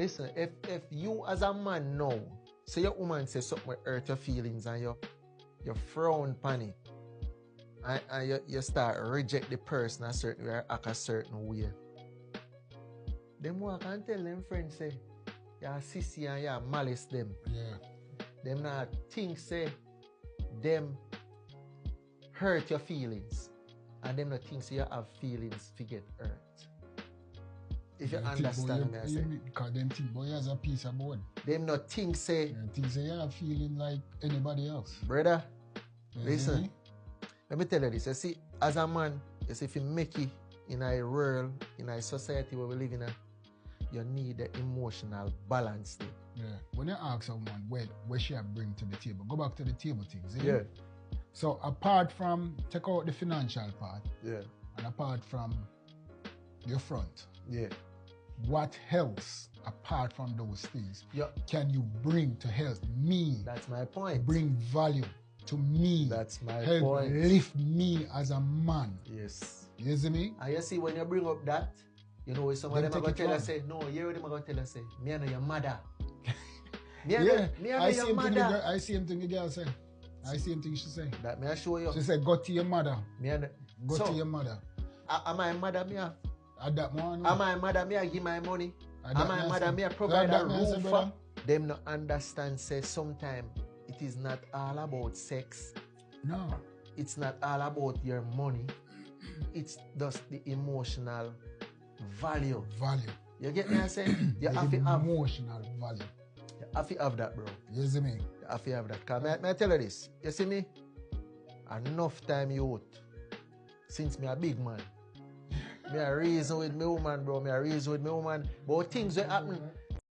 Listen, if you as a man know, say your woman say something will hurt your feelings and you frown upon it, and you start reject the person a certain way or act a certain way. Them walk and tell them friends say, you're sissy and you're malice them. Yeah. Them not think say them hurt your feelings. And them not think say you have feelings to get hurt. If you understand me, I say. Because them think boy has a piece of board. Them not think say. Them think say you have feeling like anybody else. Brother, listen. Let me tell you this. You see, as a man, you see, if you make it in a world, in a society where we live in, you need the emotional balance there. Yeah. When you ask someone what she bring to the table, go back to the table things. Yeah. So apart from take out the financial part, yeah, and apart from your front, yeah, what else apart from those things can you bring to help me? That's my point. Bring value to me. That's my help point. Lift me as a man. Yes. You see me? And you see when you bring up that, you know, some of them are going to tell you, say, no, you them are going to tell you, say, me and your mother. Me and your mother. I see him thing the girl say. I see him thing she say. That may I show you. She said, go to your mother. Go so, to your mother. Am my mother me have? That man. Am my mother me I give my money? Am my mother me I provide a roof for? Them not understand say sometimes it is not all about sex. No. It's not all about your money. It's just the emotional value. You get me I say? You have to have emotional value. You have to have that, bro. You see me? You have to have that. Cause may I tell you this? You see me? Enough time youth. Since me a big man. Me a reason with me woman, bro. Me a reason with me woman. But things will happen.